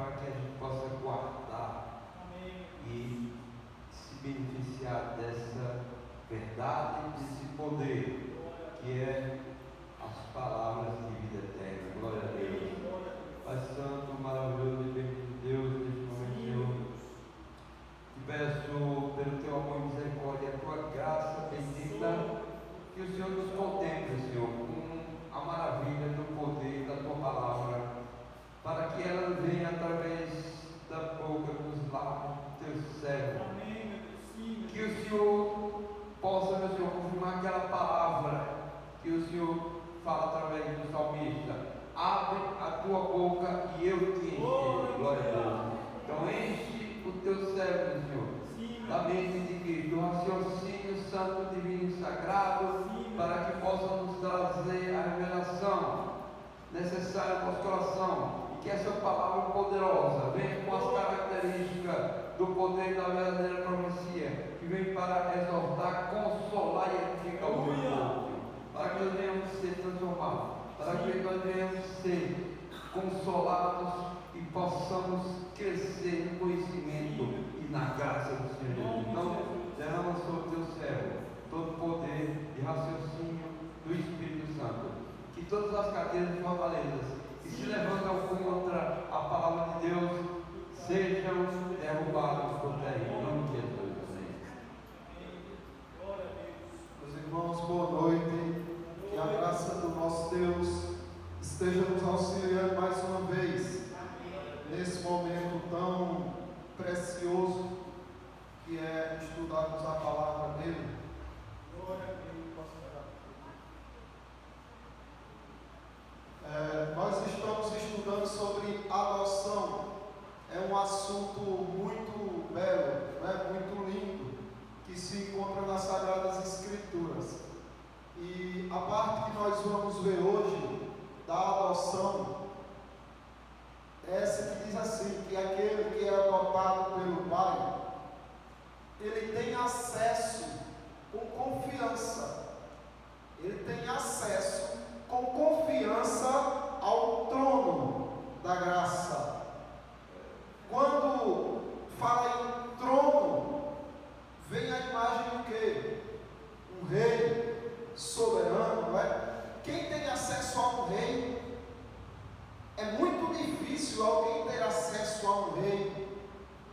para que a gente possa guardar e se beneficiar dessa verdade, desse poder, que é as palavras de vida eterna. Glória a Deus. Pai Santo, maravilhoso e bendito Deus, neste momento eu te peço pelo teu amor e misericórdia, a tua graça bendita, que o Senhor nos contemple, Senhor, com a maravilha do poder da tua palavra, para que ela venha através da boca, dos lábios do teu servo. Que o Senhor possa, meu Senhor, confirmar aquela palavra que o Senhor fala através do salmista: abre a tua boca e eu te encherei. Glória a Deus. Então enche o teu servo, Senhor, da mente de Cristo, do raciocínio santo, divino e sagrado, para que possa nos trazer a revelação necessária ao nosso coração, e que essa palavra poderosa venha com as características do poder da verdadeira profecia, que vem para exortar, consolar e edificar o meu povo, para que nós venhamos ser transformados, para que nós venhamos ser consolados e possamos crescer no conhecimento e na graça do Senhor Jesus. Então, derrama sobre o teu servo todo o poder de raciocínio do Espírito Santo, que todas as cadeias fortalezas que se levantam contra a palavra de Deus sejam derrubadas por terra, em nome de Jesus. Meus irmãos, boa noite. Que a graça do nosso Deus esteja nos auxiliando mais uma vez nesse momento tão precioso que é estudarmos a palavra dele. Nós estamos estudando sobre adoção. É um assunto muito belo, muito lindo, que se encontra nas Sagradas Escrituras. E a parte que nós vamos ver hoje da adoção é essa que diz assim, que aquele que é adotado pelo Pai, ele tem acesso com confiança, ele tem acesso com confiança ao trono da graça. Quando fala em trono, vem a imagem do quê? Um rei soberano, não é? Quem tem acesso a um rei? É muito difícil alguém ter acesso a um rei,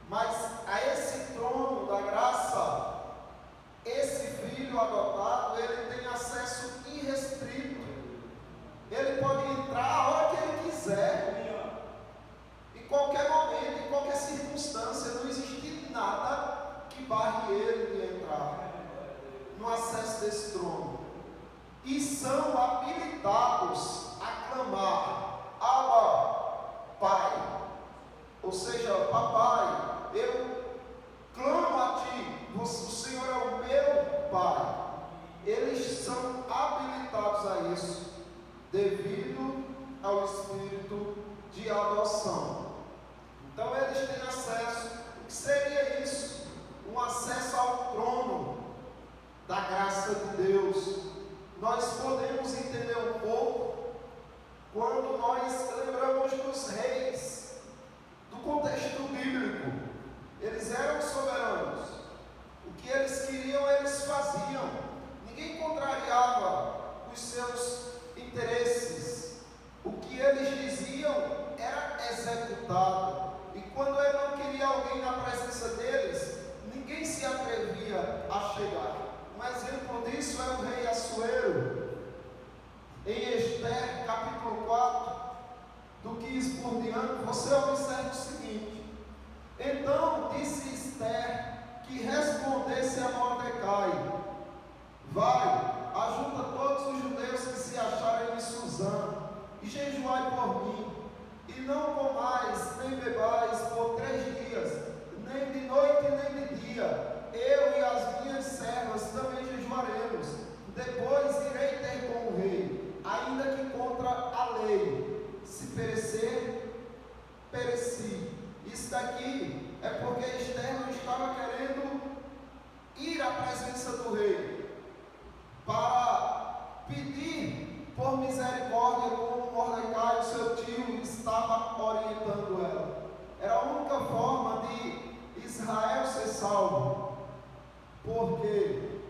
mas a esse trono da graça, esse filho adotado, ele tem acesso irrestrito. Ele pode entrar a hora que ele quiser, em qualquer momento, em qualquer circunstância. Não existe nada que barre ele de entrar no acesso desse trono. E são habilitados a clamar: Abba, Pai. Ou seja, papai, eu clamo a ti, o Senhor é o meu Pai. Eles são habilitados a isso devido ao espírito de adoção. Então eles têm acesso. O que seria isso? Um acesso ao trono da graça de Deus. Nós podemos entender um pouco quando nós lembramos dos reis do contexto bíblico. Eles eram soberanos. O que eles queriam, eles faziam. Ninguém contrariava os seus interesses. O que eles diziam era executado. E quando ele não queria alguém na presença deles, ninguém se atrevia a chegar. Um exemplo disso é o rei Assuero. Em Esther, capítulo 4, do 15 por diante, você observa o seguinte: então disse Esther que respondesse a Mordecai: vai, ajunta todos os judeus que se acharem em Suzã, e jejuai por mim, e não comais nem bebais por 3 dias, nem de noite nem de dia. Eu e as minhas servas também jejuaremos. Depois irei ter com o rei, ainda que contra a lei. Se perecer, pereci. Isso daqui é porque Esther não estava querendo ir à presença do rei para pedir por misericórdia, como Mordecai, o seu tio, estava orientando ela. Era a única forma de Israel ser salvo, porque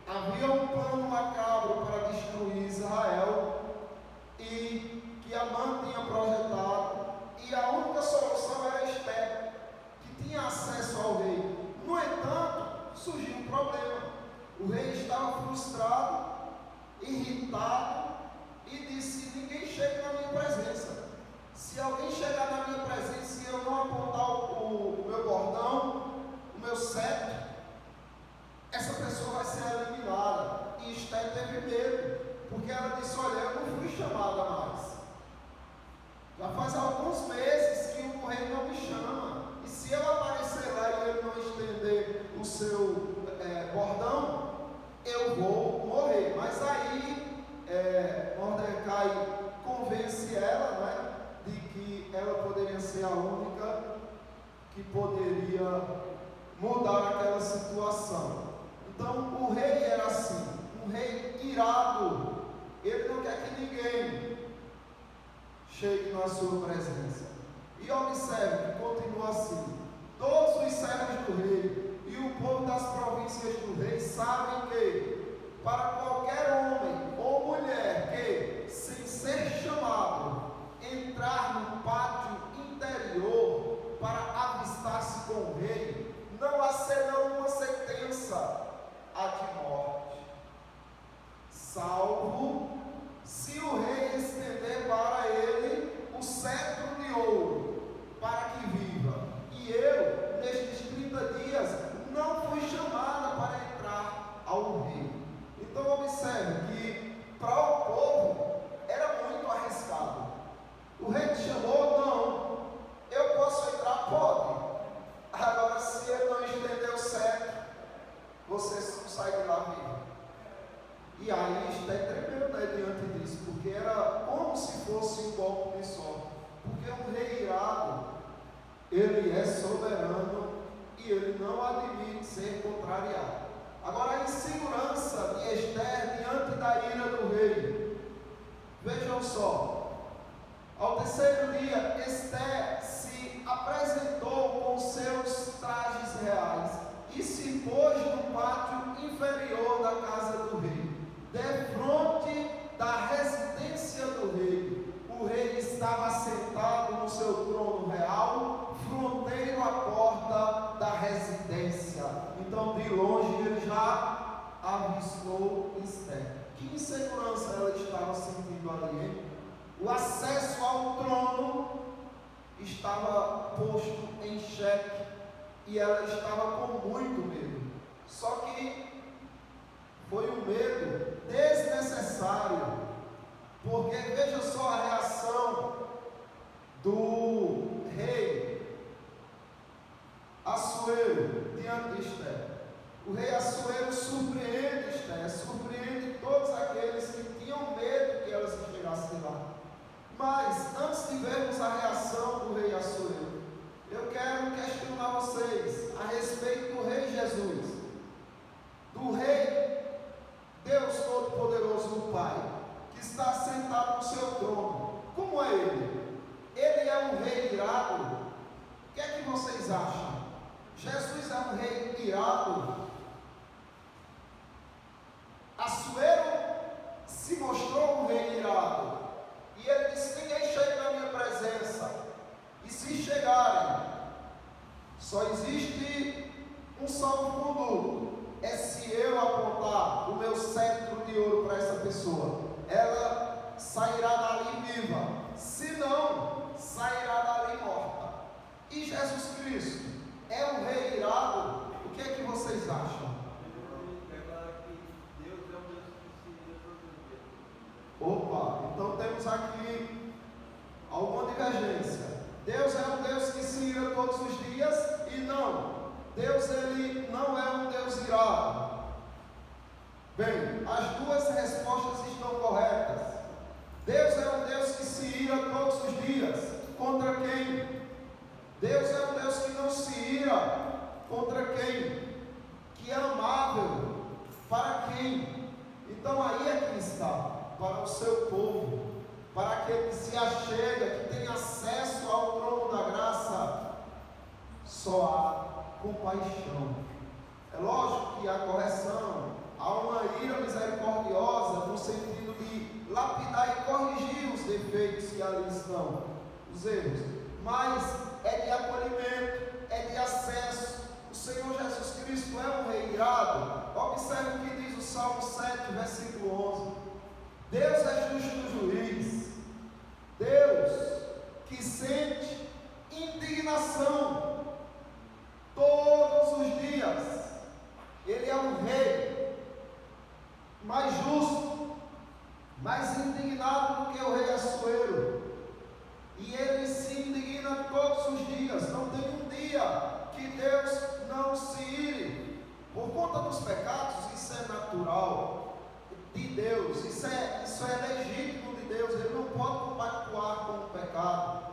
havia um plano macabro para destruir Israel e que Amã tinha projetado, e a única solução era Ester, que tinha acesso ao rei. No entanto, surgiu um problema. O rei estava frustrado, irritado, e disse: ninguém chega na minha presença. Se alguém chegar na minha presença e eu não apontar o meu bordão, o meu cetro, essa pessoa vai ser eliminada. E Ester teve medo, porque ela disse: olha, eu não fui chamada mais. Já faz alguns meses que o rei não me chama, e se eu aparecer lá e ele não estender o seu bordão, eu vou morrer. Mas aí Mordecai convence ela, né, de que ela poderia ser a única que poderia mudar aquela situação. Então o rei era assim, um rei irado. Ele não quer que ninguém chegue na sua presença. E observe que continua assim: todos os servos do rei e o povo das províncias do rei sabem que, para qualquer homem ou mulher que, sem ser chamado, entrar no pátio interior para avistar-se com o rei, não há senão uma sentença, a de morte, salvo se o rei estender para ele o cetro de ouro, para que viva. E eu, nestes 30 dias, não fui chamada para entrar ao rei. Então observe que para o povo era muito arriscado. O rei te chamou? Não. Eu posso entrar? Pode. Agora, se ele não estender o cetro, você não sai de lá vivo. E aí Ester tremeu, né, diante disso, porque era como se fosse um golpe de sorte. Porque um rei irado, ele é soberano e ele não admite ser contrariado. Agora, a insegurança de Ester diante da ira do rei. Vejam só, ao terceiro dia, Ester se apresentou com seus trajes reais e se pôs no pátio inferior da casa do rei, defronte da residência do rei. O rei estava sentado no seu trono real, fronteiro à porta da residência. Então, de longe, ele já avistou Ester. Que insegurança ela estava sentindo ali, hein? O acesso ao trono estava posto em xeque e ela estava com muito medo. Só que foi um medo desnecessário, porque veja só a reação do rei Assuero diante de Ester. O rei Assuero surpreende Ester, surpreende todos aqueles que tinham medo que ela se chegasse lá. Mas antes de vermos a reação do rei Assuero, eu quero questionar vocês a respeito do rei Jesus, do rei Deus Todo-Poderoso, o Pai, que está sentado no seu trono. Como é ele? Ele é um rei irado? O que é que vocês acham? Jesus é um rei irado? Assuero se mostrou um rei irado, e ele disse: ninguém chega na minha presença, e se chegarem, só existe um salvo-conduto, é se eu apontar o meu cetro de ouro para essa pessoa, ela sairá dali viva, se não, sairá dali morta. E Jesus Cristo é um rei irado? O que é que vocês acham? Opa, então temos aqui alguma divergência. Deus é um Deus que se ira todos os dias? E não, Deus ele não é um Deus irado. Bem, as duas respostas estão corretas. Deus é um Deus que se ira todos os dias. Contra quem? Deus é um Deus que não se ira. Contra quem? Que é amável. Para quem? Então aí é que está. Para o seu povo, para aquele que se achega, que tem acesso ao trono da graça. compaixão. É lógico que a correção, há uma ira misericordiosa no sentido de lapidar e corrigir os defeitos que ali estão, os erros, mas é de acolhimento, é de acesso. O Senhor Jesus Cristo é um rei irado. Observe o que diz o Salmo 7, versículo 11. Deus é justo juiz, Deus que sente indignação todos os dias. Ele é um rei mais justo, mais indignado do que o rei Assuero, e ele se indigna todos os dias. Não tem um dia que Deus não se ire por conta dos pecados. Isso é natural de Deus, isso é legítimo de Deus. Ele não pode compactuar com o pecado,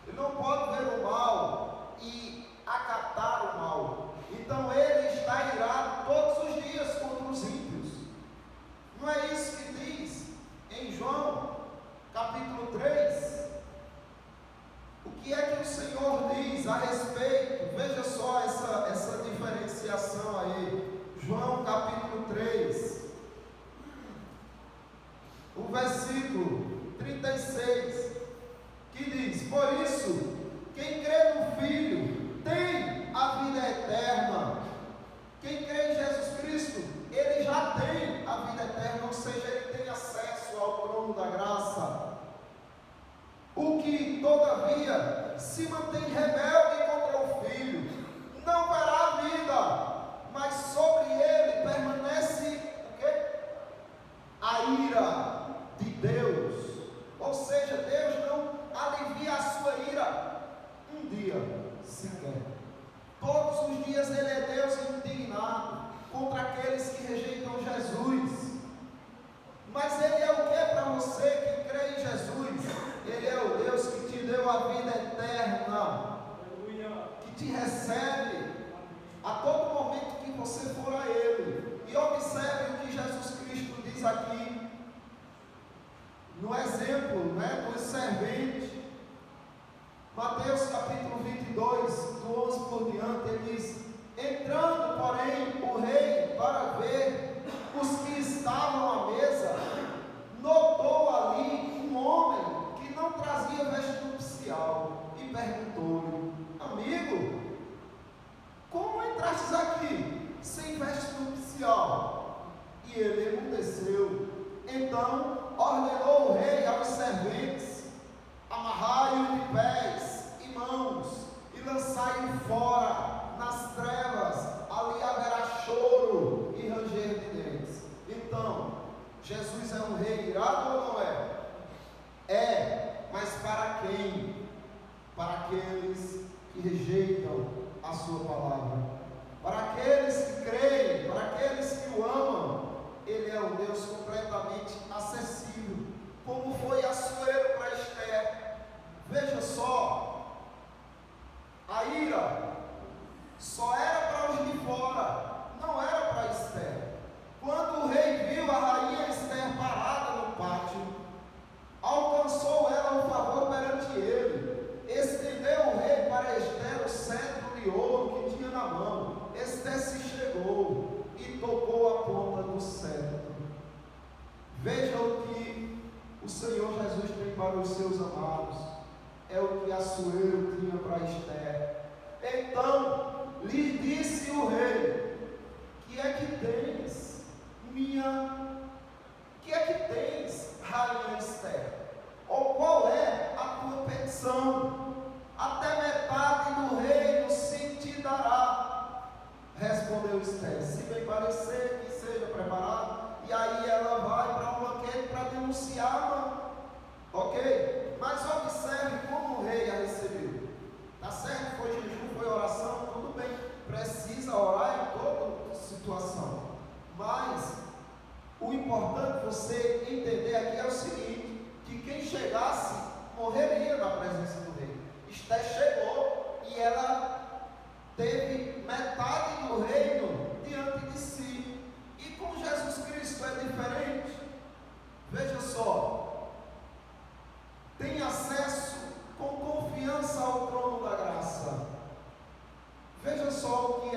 ele não pode ver o mal e acatar o mal. Então ele está irado todos os dias contra os ímpios. Não é isso que diz em João capítulo 3? O que é que o Senhor diz a respeito? Veja só essa diferenciação aí. João capítulo 3, o versículo 36, que diz: por isso, quem crê no Filho tem a vida eterna. Quem crê em Jesus Cristo, ele já tem a vida eterna, ou seja, ele tem acesso ao trono da graça. O que, todavia, se mantém rebelde contra o Filho, não verá a vida, mas sobre ele permanece o quê? A ira de Deus. Ou seja, Deus não alivia a sua ira um dia sequer. Todos os dias ele é Deus indignado contra aqueles que rejeitam Jesus. Mas ele é o que para você que crê em Jesus? Ele é o Deus que te deu a vida eterna, que te recebe a todo momento que você for a Ele. E observe o que Jesus Cristo diz aqui, no exemplo, do servente. Mateus capítulo 22, do 11 por diante, ele diz: entrando, porém, o rei para ver os que estavam à mesa, notou ali um homem que não trazia veste nupcial e perguntou-lhe: amigo, como entrastes aqui sem veste nupcial? E ele emudeceu. Então ordenou o rei aos serventes: amarrai-o de pés e mãos e lançai-o fora nas trevas, ali haverá choro e ranger de dentes. Então, Jesus é um rei irado ou não é? É, mas para quem? Para aqueles que rejeitam a sua palavra. Para aqueles que creem, para aqueles que o amam, ele é um Deus completamente acessível, como foi Assuero para Esther. Veja só, a ira só era para os de fora, não era para Esther. Quando o rei viu a rainha Esther parada no pátio, alcançou ela um favor perante ele, estendeu o rei para Esther o cetro de ouro que tinha na mão. Esther se chegou e tocou a ponta do cetro. Veja o que o Senhor Jesus tem para os seus amados, é o que Assuero tinha para Esther. Então lhe disse o rei: que é que tens, que é que tens, rainha Esther? Ou qual é a tua petição? Até metade do reino se te dará. Respondeu Esther: se bem parecer, que seja preparado. E aí ela vai para um banquete para denunciar, ok? Mas observe como o rei a recebeu. Tá certo? Foi jejum, foi oração, tudo bem. Precisa orar em toda situação. Mas o importante você entender aqui é o seguinte: que quem chegasse morreria na presença do rei. Esther chegou e ela teve metade do reino diante de si. E com Jesus Cristo é diferente. Veja só, tem acesso com confiança ao trono da graça. Veja só o que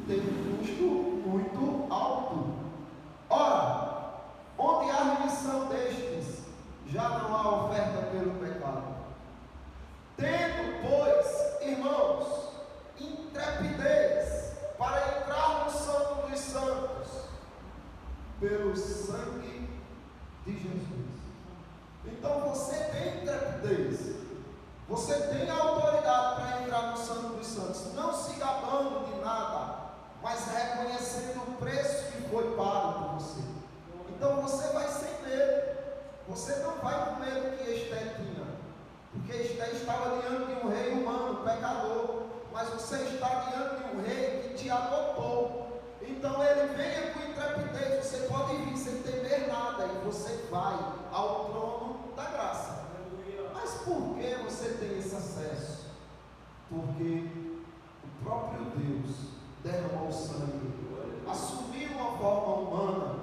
tem um custo muito alto. Ora, onde há remissão destes, já não há oferta pelo pecado. Tendo, pois, irmãos, intrepidez para entrar no Santo dos Santos, pelo sangue de Jesus. Então você tem intrepidez, você tem autoridade para entrar no Santo dos Santos, não se gabando de nada, mas reconhecendo o preço que foi pago por você. Então você vai sem medo, você não vai com medo que Esté tinha, porque Esté estava diante de um rei humano, pecador, mas você está diante de um rei que te adotou. Então ele venha com intrepidez, você pode vir sem temer nada, e você vai ao trono da graça. Mas por que você tem esse acesso? Porque o próprio Deus derramou sangue, assumiu uma forma humana,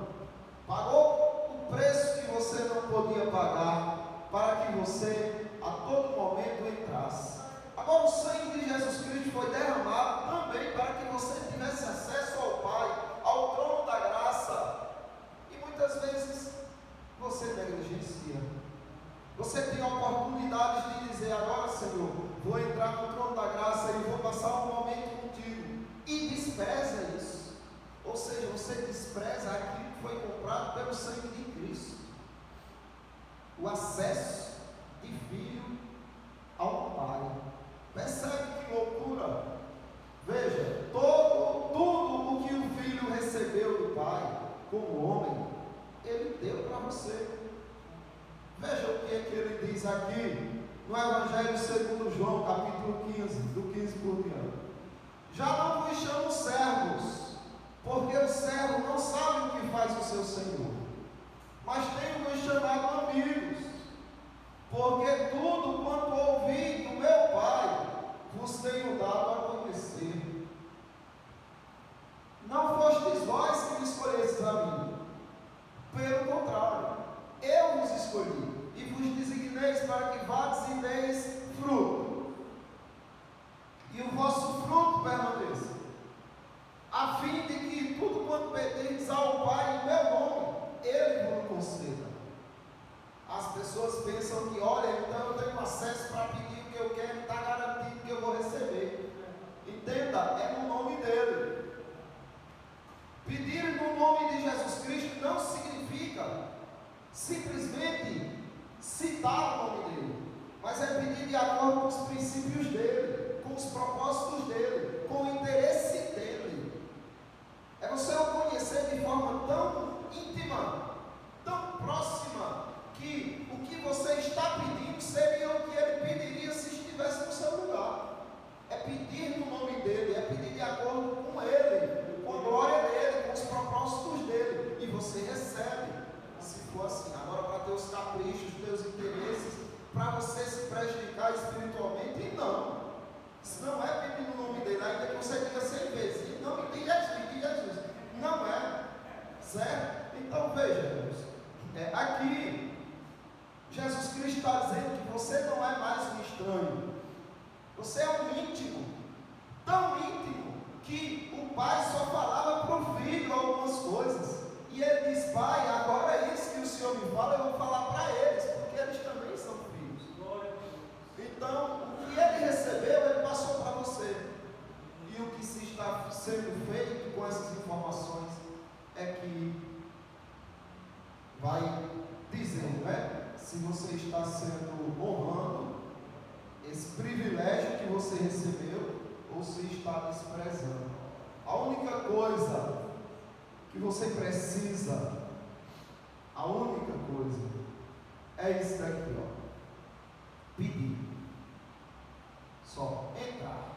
pagou o preço que você não podia pagar, para que você a todo momento entrasse. Agora o sangue de Jesus Cristo foi derramado também para que você tivesse acesso ao Pai, ao trono da graça. E muitas vezes você negligencia. Você tem oportunidades de dizer: agora, Senhor, vou entrar no trono da graça e vou passar um momento contigo, e despreza isso. Ou seja, você despreza aquilo que foi comprado pelo sangue de Cristo, o acesso de filho ao Pai. Percebe que loucura? Veja, tudo o que o filho recebeu do Pai, como homem, ele deu para você. Veja o que é que ele diz aqui, no Evangelho segundo João, capítulo 15, do 15 por diante. Já não vos chamo servos, porque o servo não sabe o que faz o seu Senhor, mas tenho-vos chamado amigos, porque tudo quanto ouvi do meu Pai vos tenho dado a conhecer. Não fostes vós que me escolhestes a mim, pelo contrário, eu vos escolhi e vos designeis para que vades e deis fruto, e o vosso fruto permaneça, a fim de que tudo quanto pedirdes ao Pai em meu nome, Ele vos conceda. As pessoas pensam que, olha, então eu tenho acesso para pedir o que eu quero e está garantido que eu vou receber. Entenda, é no nome dele. Pedir no nome de Jesus Cristo não significa simplesmente citar o nome dele, mas é pedir de acordo com os princípios dele, com os propósitos dele, com o interesse dele. É você o conhecer de forma tão íntima, tão próxima, que o que você está pedindo seria o que ele pediria se estivesse no seu lugar. É pedir no nome dele, é pedir de acordo com ele, com a glória dele, com os propósitos dele, e você recebe, se for assim. Agora, para teus caprichos, teus interesses, para você se prejudicar espiritualmente, não. Isso não é pedir no nome dele, ainda que você diga 100 vezes, em nome de Jesus, não é, certo? Então veja, aqui Jesus Cristo está dizendo que você não é mais um estranho, você é um íntimo, tão íntimo que o pai só falava para o filho algumas coisas, e ele diz: Pai, agora é isso que o Senhor me fala, eu vou falar para eles, porque eles também são filhos. Então, o que ele recebeu, ele passou para você, e o que se está sendo feito com essas informações é que vai dizendo, se você está sendo honrando esse privilégio que você recebeu, ou se está desprezando. A única coisa que você precisa, a única coisa, é isso daqui, pedir, só entrar,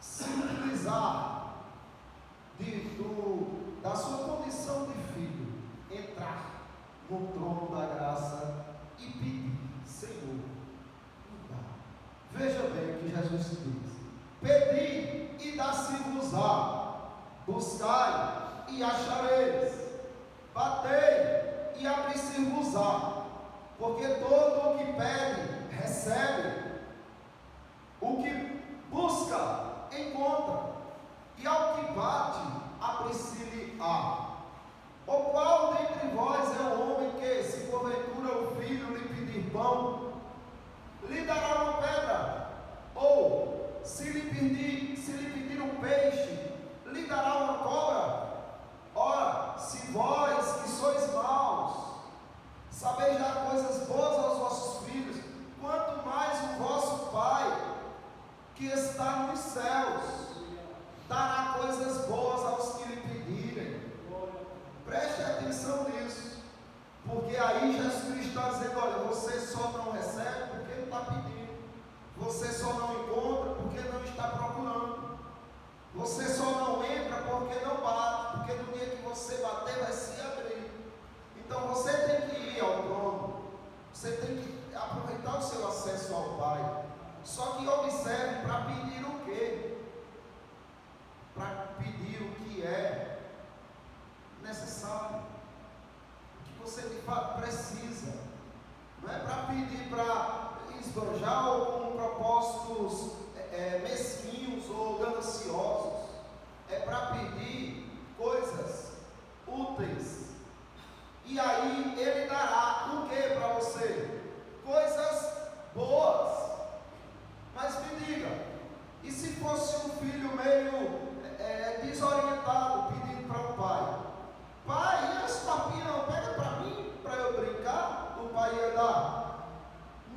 se utilizar da sua condição de filho, entrar no trono da graça e pedir: Senhor, me dá. Veja bem o que Jesus diz: pedi e dá-se-vos-á, buscai e achareis, batei e abrir-se-vos-á, porque todo o que pede recebe, o que busca encontra, se lhe pedir um peixe, lhe dará uma cobra? Ora, se vós que sois maus, sabeis dar coisas boas aos vossos filhos, quanto mais o vosso Pai, que está nos céus, dará coisas boas aos que lhe pedirem. Preste atenção nisso, porque aí Jesus Cristo está dizendo: olha, você só não recebe porque não está pedindo, você só não encontra porque não está procurando, você só não entra porque não bate, porque no dia que você bater vai se abrir. Então você tem que ir ao trono, você tem que aproveitar o seu acesso ao Pai. Só que observe, para pedir o quê? Para pedir o que é necessário, o que você de fato precisa. Não é para pedir para esbanjar ou com propósitos mesquinhos ou gananciosos. É para pedir coisas úteis. E aí Ele dará o que para você? Coisas boas. Mas me diga, e se fosse um filho meio desorientado, pedindo para o pai: pai, e esse papinho não pega para mim, para eu brincar? O pai ia dar?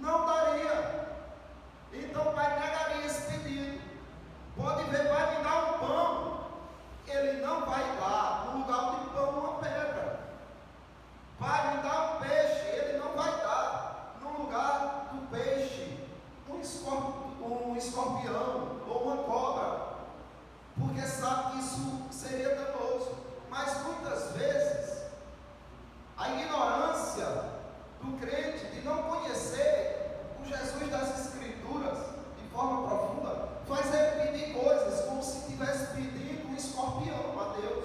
Não daria. Então o pai negaria esse pedido. Pode ver, pai, me dá um pão. Ele não vai dar, no lugar de pão, uma pedra. Pai, me dá um peixe. Ele não vai dar, no lugar do peixe, um escorpião ou uma cobra, porque sabe que isso seria danoso. Mas muitas vezes a ignorância do crente de não conhecer o Jesus das Escrituras de forma profunda faz ele pedir coisas como se estivesse pedindo um escorpião a Deus.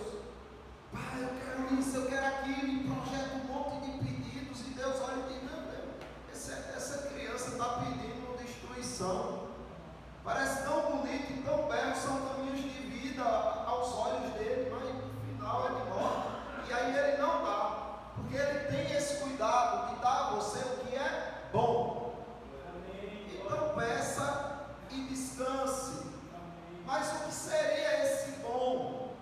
Pai, eu quero isso, eu quero aquilo, e projeta um monte de pedidos, e Deus olha e diz: não, essa criança está pedindo destruição. Parece tão bonito e tão belo, são caminhos de vida aos olhos dele, mas no final é de morte. E aí ele não dá, porque ele tem esse cuidado de dar a você o que é bom. Então peça e descanse. Mas o que seria esse bom?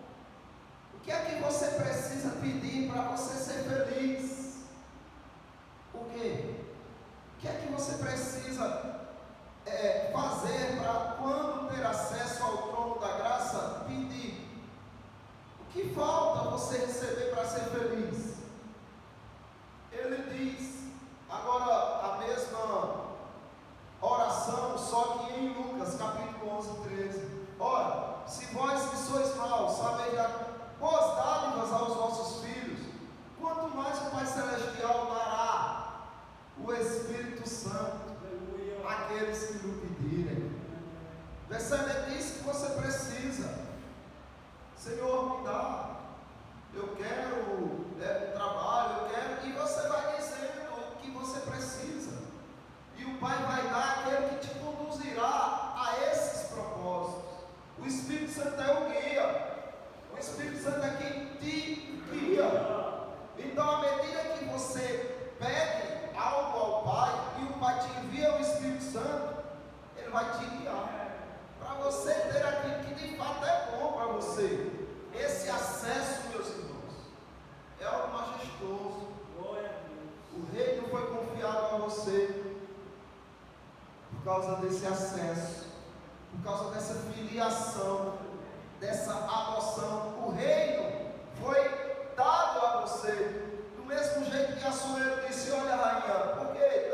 O que é que você precisa pedir para você ser feliz? O quê? O que é que você precisa fazer para, quando ter acesso ao trono da graça, pedir? O que falta você receber para ser feliz? Ele diz, agora a mesma oração, só que em Lucas capítulo 11, 13. Ora, se vós que sois maus, sabeis dar boas dádivas aos vossos filhos, quanto mais o Pai Celestial dará o Espírito Santo àqueles que lhe pedirem. Percebe? É disso que você precisa. Senhor, me dá. Eu quero um trabalho, eu quero. E você vai dizendo o que você precisa. E o Pai vai dar aquele que te conduzirá a esses propósitos. O Espírito Santo é o guia. O Espírito Santo é quem te guia. Então, à medida que você pede algo ao Pai e o Pai te envia o Espírito Santo, Ele vai te guiar para você ter aquilo que de fato é bom para você. Esse acesso, meus irmãos, é algo majestoso. O reino foi confiado a você por causa desse acesso, por causa dessa filiação, dessa adoção. O reino foi dado a você. Do mesmo jeito que Assuero disse: olha, rainha, por que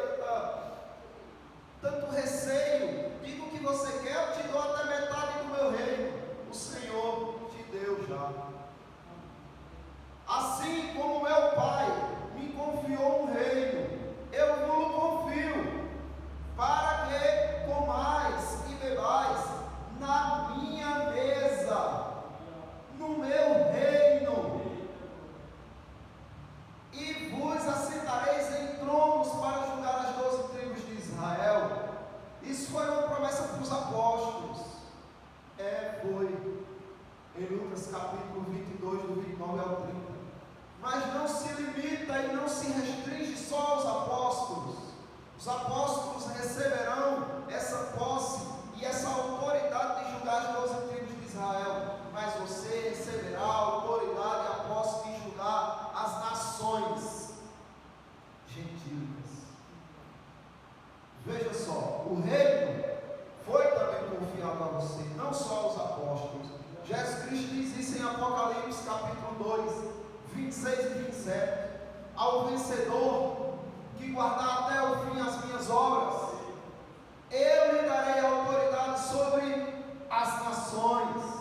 tanto receio? Diga o que você quer, eu te dou até metade do meu reino. O Senhor te deu já. Assim como meu Pai me confiou um reino, eu vos confio, para que comais e bebais na minha mesa, no vencedor que guardar até o fim as minhas obras, eu lhe darei autoridade sobre as nações,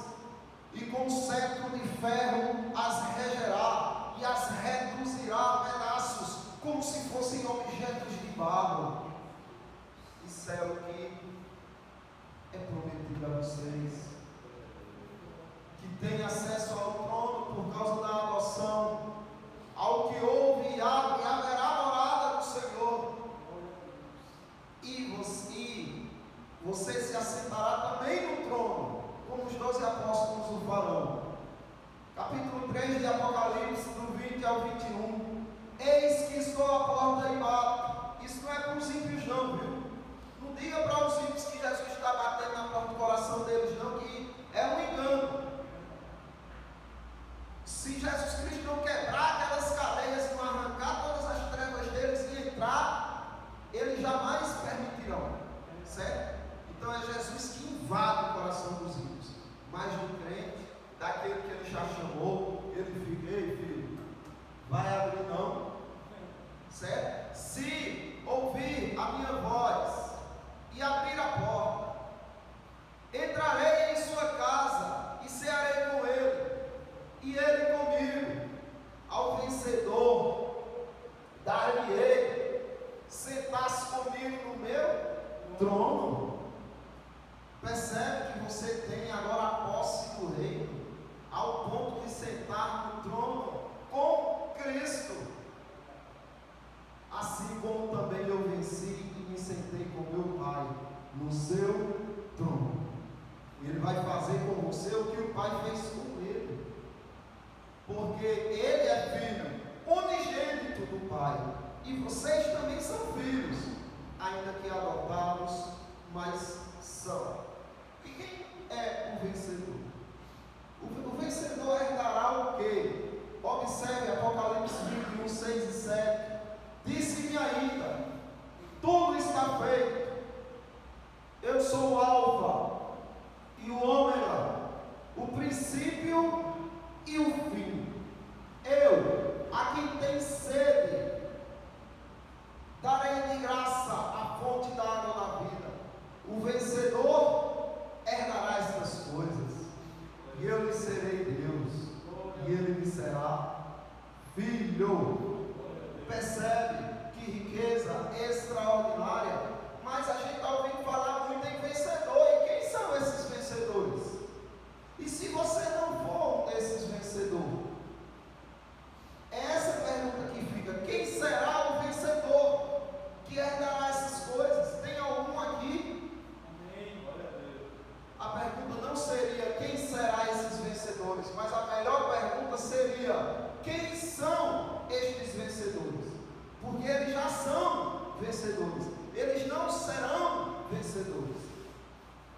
e com cetro de ferro as regerá e as reduzirá a pedaços, como se fossem objetos de barro. Isso é o que é prometido a vocês, que têm acesso ao trono por causa da adoção, ao que houve e haverá morada do Senhor, e você se assentará também no trono, como os 12 apóstolos o farão. Capítulo 3 de Apocalipse, do 20 ao 21. Eis que estou à porta e bato. Isso não é para os ímpios não, viu? Não diga para os ímpios que Jesus está batendo na porta do coração deles não, que é um engano. Se Jesus Cristo não quebrar aquelas cadeias, não arrancar todas as trevas deles e entrar, eles jamais permitirão, certo? Então é Jesus que invade o coração dos ímpios, mas do crente, daquele que ele já chamou, ele fica: ei filho, vai abrir não, certo? Se ouvir a minha voz e abrir a porta, entrarei em sua casa e cearei com ele, e ele comigo. Ao vencedor dar-lhe-ei sentar-se comigo no meu trono. Percebe que você tem agora a posse do reino, ao ponto de sentar no trono com Cristo. Assim como também eu venci e me sentei com meu Pai no seu trono. Ele vai fazer com você o que o Pai fez com ele, porque ele é filho unigênito do Pai, e vocês também são filhos, ainda que adotados, mas são. E quem é o vencedor? O vencedor herdará o quê? Observe Apocalipse 21, 6 e 7. Disse-me ainda: tudo está feito. Eu sou o Alfa e o Ômega, o princípio e o fim. Eu, a quem tem sede, darei de graça a fonte da água da vida. O vencedor herdará estas coisas, e eu lhe serei Deus, e ele me será filho. Percebe que riqueza extraordinária? Mas a gente está ouvindo falar muito em vencedor, e quem são esses vencedores? E se você não for um desses vencedores? É essa pergunta que fica: quem será o vencedor que herdará essas coisas? Tem algum aqui? Amém. Glória a Deus. A pergunta não seria quem será esses vencedores, mas a melhor pergunta seria: quem são estes vencedores? Porque eles já são vencedores, eles não serão vencedores.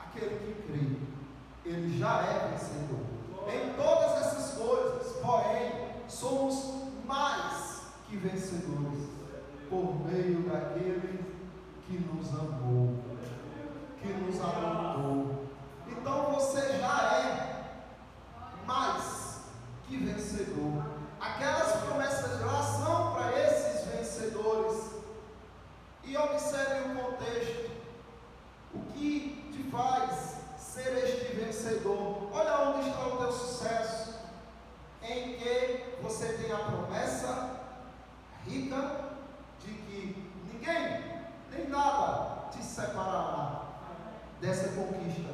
Aquele que crê, ele já é vencedor em todas essas coisas, porém somos mais que vencedores por meio daquele que nos amou, que nos adotou. Então você já é mais que vencedor. Aquelas promessas lá são para esses vencedores. E observe o contexto, o que te faz ser este vencedor. Olha onde está o teu sucesso, em que você tem a promessa rica de que ninguém, nem nada te separará dessa conquista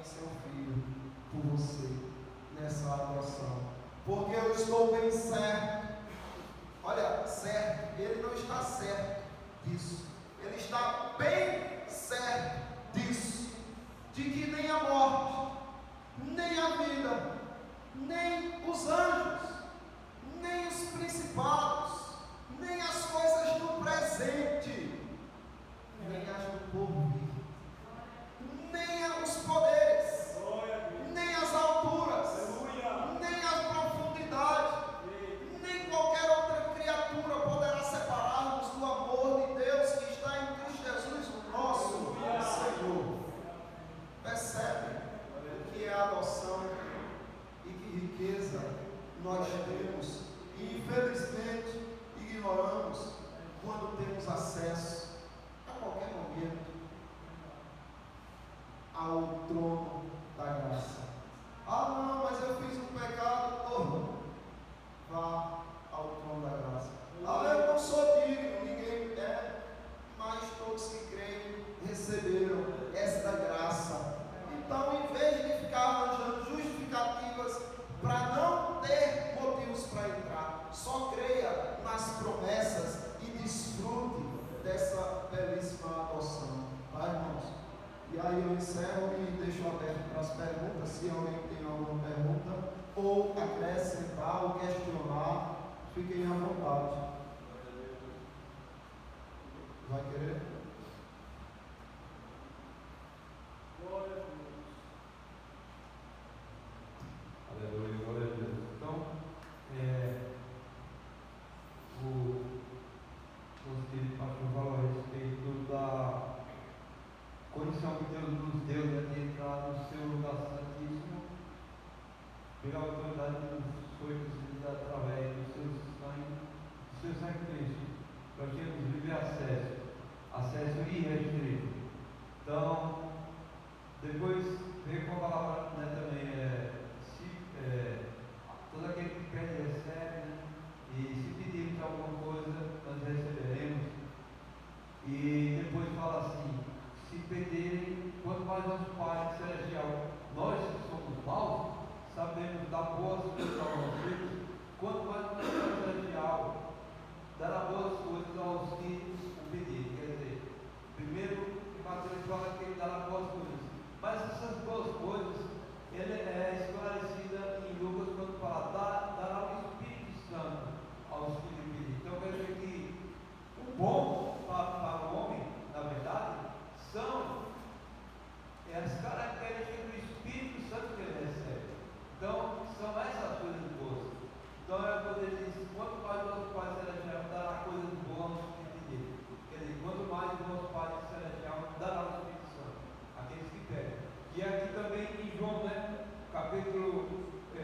seu Filho por você nessa adoração. Porque eu estou bem certo. Olha, certo, ele não está certo disso. Ele está bem certo disso. De que nem a morte, nem a vida, nem os anjos, nem os principados, nem as coisas do presente, nem as do porvir, nem os poderes, nem as alturas, nem a profundidade, nem qualquer outra criatura poderá separar-nos do amor de Deus que está em Cristo Jesus, o nosso Senhor. Percebe o que é adoção e que riqueza nós temos e infelizmente ignoramos quando temos acesso a qualquer momento ao trono da graça. Ah não, mas eu fiz um pecado todo. Vá ao trono da graça. Ah, eu não sou digno, ninguém é, mas todos que creem receberam esta graça. Então, em vez de ficar arranjando justificativas para não ter motivos para entrar, só creia nas promessas e desfrute dessa belíssima adoção. Tá, irmãos? E aí eu encerro e deixo aberto para as perguntas, se alguém tem alguma pergunta, ou acrescentar, ou questionar, fiquem à vontade. Vai querer? Glória a Deus. Aleluia, glória a Deus. Então, o nosso querido pastor falou a respeito da condição que Deus nos deu de entrar no seu lugar santíssimo, pela autoridade que nos foi concedida através do seu sangue Cristo. Nós temos livre acesso irrestrito. Então, depois veio com a palavra, né, também, todo aquele que pede recebe, né? E se pedirmos alguma coisa, nós receberemos. E depois fala assim: se pedirem, quanto mais nosso Pai Celestial, nós que somos maus, sabemos dar boas coisas aos nossos filhos, quanto mais nosso Pai Celestial dará boas coisas aos que o pedirem. Quer dizer, primeiro Mateus fala que ele dará boas coisas, mas essas boas coisas ele é esclarecida em Lucas quando fala dará o Espírito Santo aos que lhe pedirem. Então quer dizer que o bom para o homem, na verdade, são as características do Espírito Santo que ele recebe. Então são essas coisas boas. Então é quando ele diz: quanto mais o nosso Pai Celestial dará coisas boas aos que pedirem. Quer dizer, quanto mais o nosso Pai Celestial dará o Espírito Santo àqueles que pedem. E aqui também em João, né, capítulo 1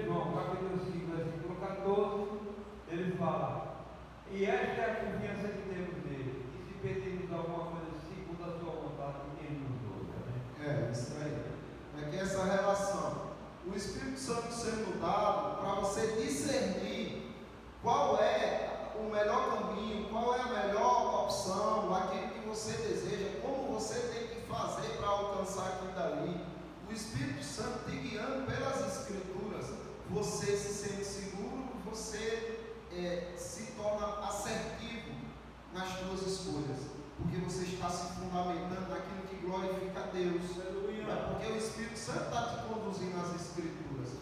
João, capítulo 5, versículo 14, ele fala: e esta é a confiança que temos nele, e se pedirmos alguma coisa segundo a sua vontade, ele nos ouve. Isso aí. É que essa relação, o Espírito Santo sendo dado para você discernir qual é o melhor caminho, qual é a melhor opção, aquilo que você deseja, como você tem que fazer para alcançar aquilo dali. O Espírito Santo te guiando pelas Escrituras, você se sente seguro, você se torna assertivo nas suas escolhas, porque você está se fundamentando naquilo que glorifica a Deus, porque o Espírito Santo está te conduzindo às Escrituras,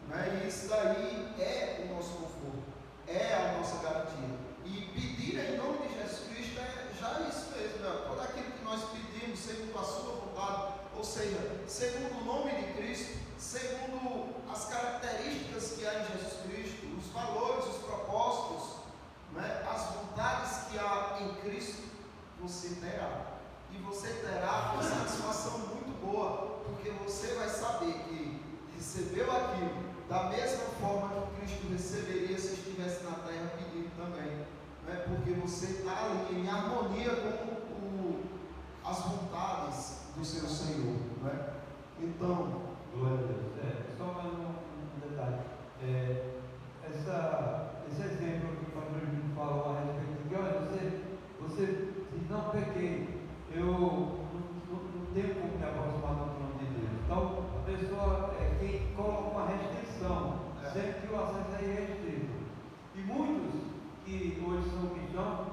e isso daí é o nosso conforto, é a nossa garantia. E pedir em nome de Jesus Cristo é já isso mesmo, todo aquilo que nós pedimos segundo a sua vontade, ou seja, segundo o nome de Cristo, segundo as características que há em Jesus Cristo, os valores, os propósitos, as vontades que há em Cristo, você terá. E você terá uma satisfação muito boa, porque você vai saber que recebeu aquilo da mesma forma que Cristo receberia se estivesse na terra pedindo também, porque você está ali em harmonia com as vontades do seu Senhor, Então, glória a Deus. Só mais um detalhe. Esse exemplo que o pastor Júlio falou a respeito de que, olha, você diz: não pequei, eu não tenho como me aproximar do trono de Deus. coloca uma restrição, sempre que o acesso é restrito. E muitos que hoje são cristãos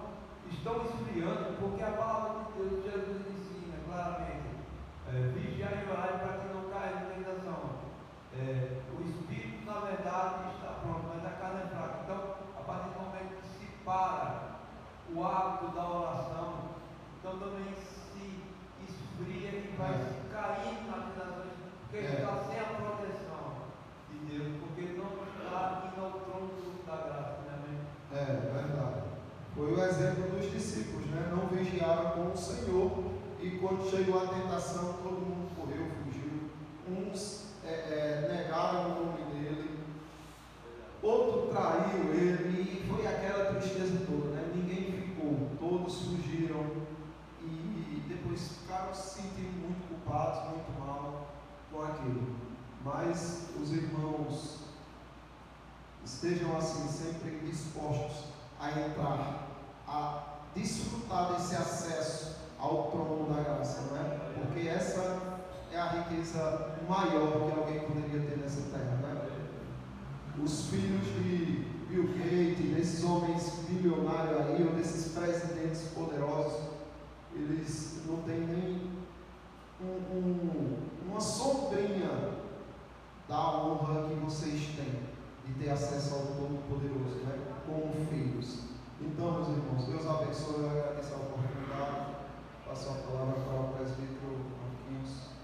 estão esfriando, porque a palavra de Deus, Jesus ensina claramente, vigiar e orar para que não caia em tentação. O espírito, na verdade, está pronto, mas a carne é fraca. Então, a partir do momento que se para o hábito da oração, então também se esfria e vai se cair nas tentações, porque está sem a proteção de Deus, porque não está indo ao trono da graça, né? Verdade. Foi o exemplo dos discípulos, né? Não vigiaram com o Senhor, e quando chegou a tentação, todo mundo correu, fugiu. Uns negaram o nome dele, outro traiu ele, e foi aquela tristeza toda, né? Ninguém ficou, todos fugiram, e depois ficaram se sentindo muito culpados, muito mal com aquilo. Mas os irmãos estejam assim, sempre dispostos a entrar, a desfrutar desse acesso ao trono da graça, não é? Porque essa é a riqueza maior que alguém poderia ter nessa terra, não é? Os filhos de Bill Gates, desses homens bilionários aí, ou desses presidentes poderosos, eles não têm nem uma sombrinha da honra que vocês têm de ter acesso ao Todo-Poderoso, né? Como filhos. Então, meus irmãos, Deus abençoe. Eu agradeço a oportunidade. Passo a palavra para o presbítero Marquinhos.